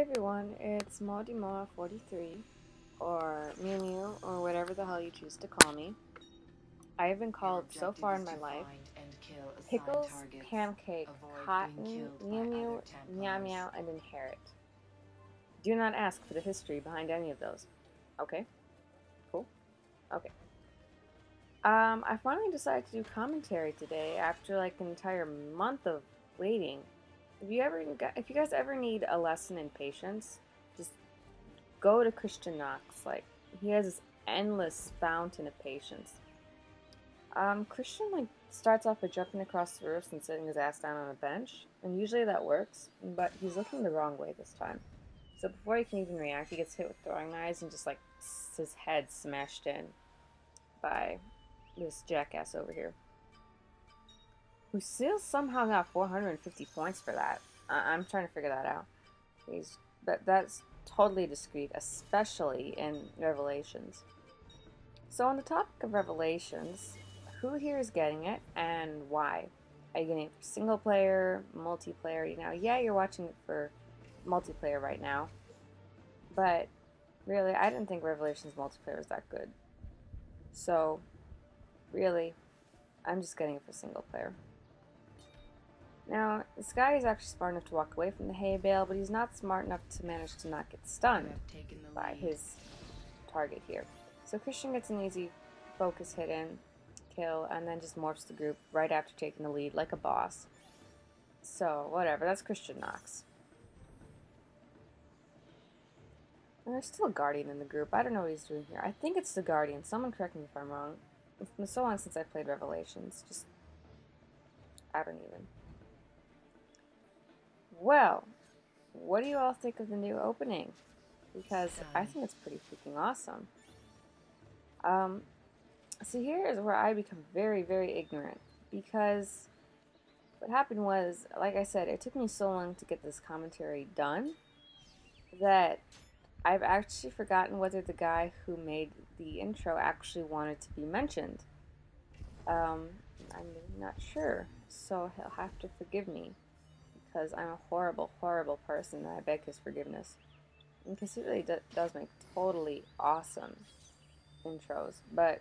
everyone, it's Modima43, or Mew Mew, or whatever the hell you choose to call me. I have been called so far in my life Pickles, Pancake, Cotton, Mew Mew, Meow Meow, and Inherit. Do not ask for the history behind any of those. Okay? Cool? Okay. I finally decided to do commentary today after like an entire month of waiting. If you guys ever need a lesson in patience, just go to KristianNox. Like, he has this endless fountain of patience. Christian like starts off by jumping across the roofs and sitting his ass down on a bench, and usually that works, but he's looking the wrong way this time. So before he can even react, he gets hit with throwing knives and just like his head smashed in by this jackass over here, who still somehow got 450 points for that. I'm trying to figure that out. That's totally discreet, especially in Revelations. So on the topic of Revelations, who here is getting it and why? Are you getting it for single player, multiplayer? Yeah, you're watching it for multiplayer right now, but really, I didn't think Revelations multiplayer was that good. So, really, I'm just getting it for single player. Now, this guy is actually smart enough to walk away from the hay bale, but he's not smart enough to manage to not get stunned by his target here. So Christian gets an easy focus hit in, kill, and then just morphs the group right after taking the lead like a boss. So, whatever, that's KristianNox. And there's still a Guardian in the group. I don't know what he's doing here. I think it's the Guardian. Someone correct me if I'm wrong. It's been so long since I played Revelations. I don't even. Well, what do you all think of the new opening? Because I think it's pretty freaking awesome. So here is where I become very, very ignorant. Because what happened was, like I said, it took me so long to get this commentary done that I've actually forgotten whether the guy who made the intro actually wanted to be mentioned. I'm not sure, so he'll have to forgive me, because I'm a horrible, horrible person, and I beg his forgiveness. Because he really does make totally awesome intros, but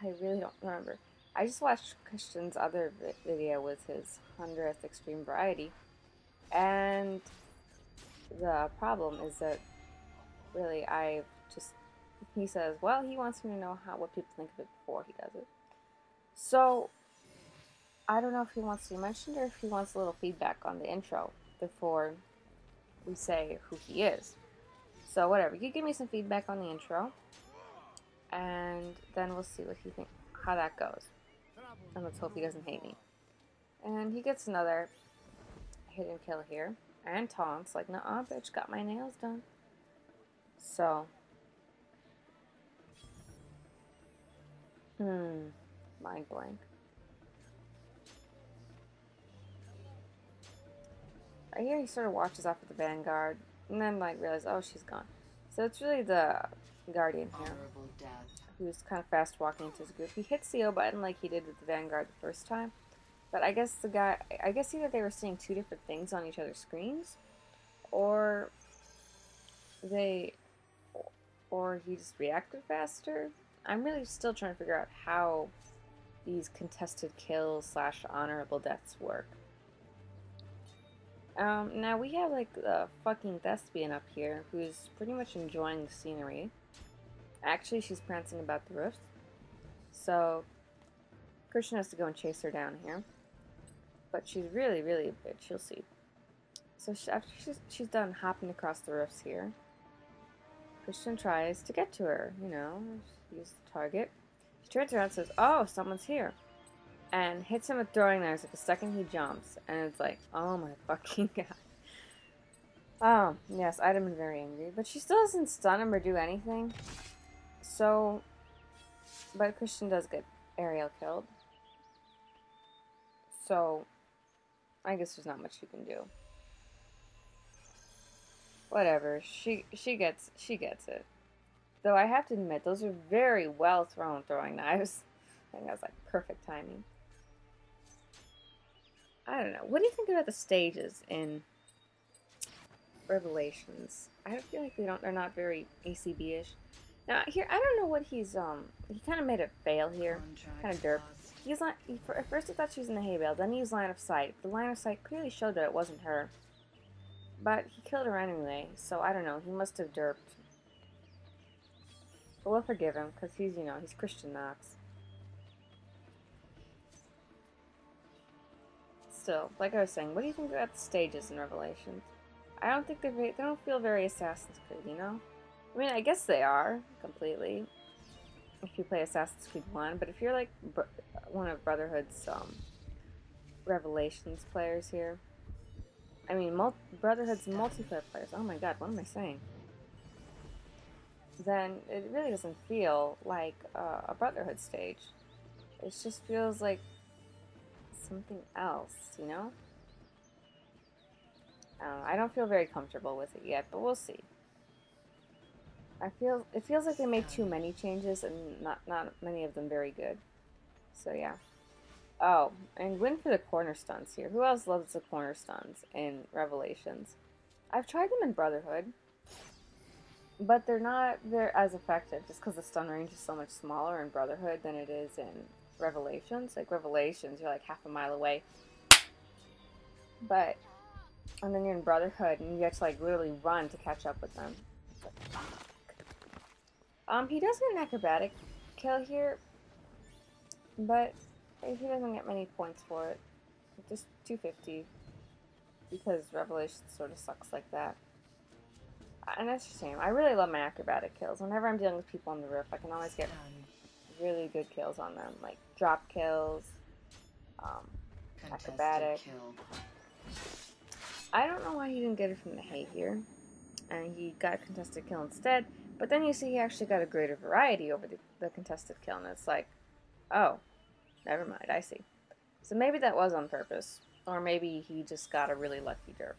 I really don't remember. I just watched Christian's other video with his 100th Extreme Variety, and the problem is that really he says, well, he wants me to know what people think of it before he does it. So I don't know if he wants to be mentioned or if he wants a little feedback on the intro before we say who he is. So whatever, you give me some feedback on the intro, and then we'll see how that goes. And let's hope he doesn't hate me. And he gets another hit and kill here, and taunts like, "Nuh-uh, bitch, got my nails done." So, mind blank. Right here, he sort of watches off at the Vanguard, and then like realizes, oh, she's gone. So it's really the Guardian here, who's kind of fast walking into his group. He hits the O button like he did with the Vanguard the first time, but I guess either they were seeing two different things on each other's screens, or he just reacted faster. I'm really still trying to figure out how these contested kills / honorable deaths work. Now we have like the fucking thespian up here who's pretty much enjoying the scenery. Actually, she's prancing about the roofs. So Christian has to go and chase her down here. But she's really, really a bitch. You'll see. So after she's done hopping across the roofs here, Christian tries to get to her. Use the target. She turns around and says, "Oh, someone's here," and hits him with throwing knives like the second he jumps, and it's like, oh my fucking god. Oh, yes, I'd have been very angry, but she still doesn't stun him or do anything. So, but Christian does get aerial killed. So, I guess there's not much you can do. Whatever, she gets it. Though I have to admit, those are very well throwing knives. I think that was like perfect timing. I don't know. What do you think about the stages in Revelations? I feel like they're not very ACB-ish. Now here, I don't know what he kind of made it fail here, kind of derp. He's not. At first, he thought she was in the hay bale. Then he used line of sight. The line of sight clearly showed that it wasn't her, but he killed her anyway. So I don't know. He must have derped. But we'll forgive him because he's he's KristianNox. Still, like I was saying, what do you think about the stages in Revelations? I don't think they don't feel very Assassin's Creed, you know? I mean, I guess they are, completely, if you play Assassin's Creed 1, but if you're, like, one of Brotherhood's, Revelations players here, I mean, Brotherhood's multiplayer players, oh my god, what am I saying? Then it really doesn't feel like a Brotherhood stage. It just feels like something else, you know? I don't feel very comfortable with it yet, but we'll see. It feels like they made too many changes and not many of them very good. So yeah. Oh, and win for the corner stunts here. Who else loves the corner stunts in Revelations? I've tried them in Brotherhood, but they're as effective just because the stun range is so much smaller in Brotherhood than it is in Revelations. Like Revelations, you're like half a mile away. And then you're in Brotherhood, and you have to, like, literally run to catch up with them. He does get an acrobatic kill here, but he doesn't get many points for it. Just 250, because Revelation sort of sucks like that. And that's a shame. I really love my acrobatic kills. Whenever I'm dealing with people on the roof, I can always get really good kills on them, like drop kills, acrobatic. I don't know why he didn't get it from the hay here, and he got a contested kill instead, but then you see he actually got a greater variety over the contested kill, and it's like, oh, never mind, I see. So maybe that was on purpose, or maybe he just got a really lucky derp.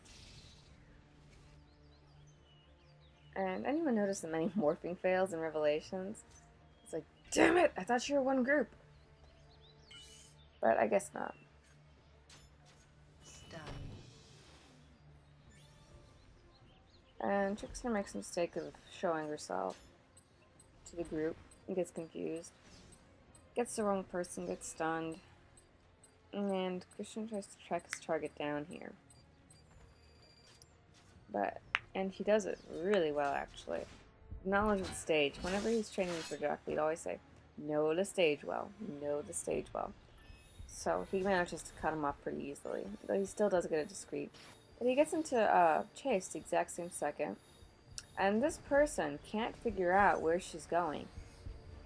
And anyone notice the many morphing fails in Revelations? It's like, damn it, I thought you were one group. But I guess not. And Trickster makes the mistake of showing herself to the group and gets confused. Gets the wrong person, gets stunned. And Christian tries to track his target down here. And he does it really well, actually. Knowledge of the stage. Whenever he's training for Jack, he'd always say, know the stage well, know the stage well. So he manages to cut him off pretty easily, though he still does get a discreet. But he gets into chase the exact same second, and this person can't figure out where she's going.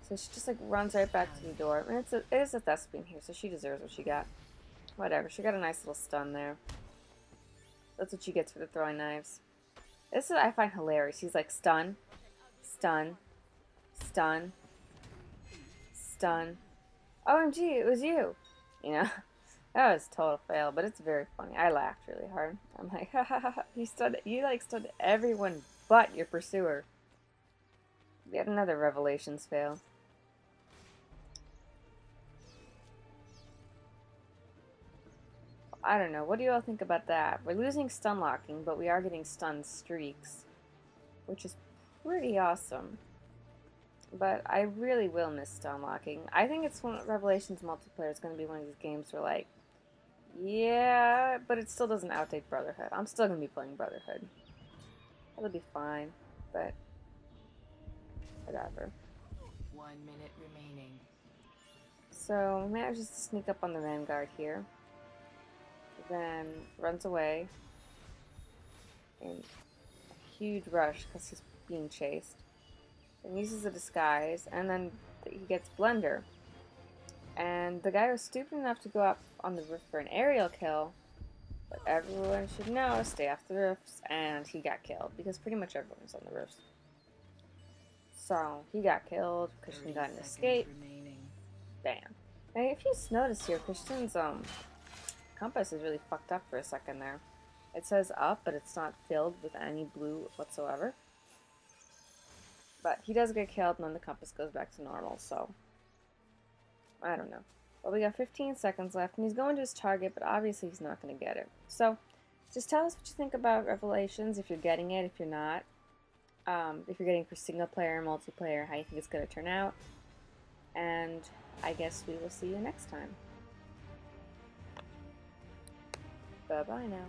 So she just like runs right back to the door. I mean, it is a thespian here, so she deserves what she got. Whatever, she got a nice little stun there. That's what she gets for the throwing knives. This is what I find hilarious. He's like, stun, stun, stun, stun. OMG, it was you. You know, that was a total fail, but it's very funny. I laughed really hard. I'm like, ha ha ha, you like stunned everyone but your pursuer. Yet another Revelations fail. I don't know. What do you all think about that? We're losing stun locking, but we are getting stun streaks, which is pretty awesome. But I really will miss stun locking. I think it's one Revelations multiplayer is going to be one of these games where, like, yeah, but it still doesn't outdate Brotherhood. I'm still going to be playing Brotherhood. It'll be fine, but whatever. 1 minute remaining. So manages to sneak up on the Vanguard here. Then runs away in a huge rush because he's being chased. And uses a disguise, and then he gets Blender. And the guy was stupid enough to go up on the roof for an aerial kill, but everyone should know, stay off the roofs, and he got killed, because pretty much everyone was on the roofs. So, he got killed, Christian got an escape. Bam. Now, if you notice here, Christian's compass is really fucked up for a second there. It says up, but it's not filled with any blue whatsoever. But he does get killed, and then the compass goes back to normal, so I don't know. Well, we got 15 seconds left, and he's going to his target, but obviously he's not going to get it. So, just tell us what you think about Revelations, if you're getting it, if you're not. If you're getting for single player and multiplayer, how you think it's going to turn out. And I guess we will see you next time. Bye-bye now.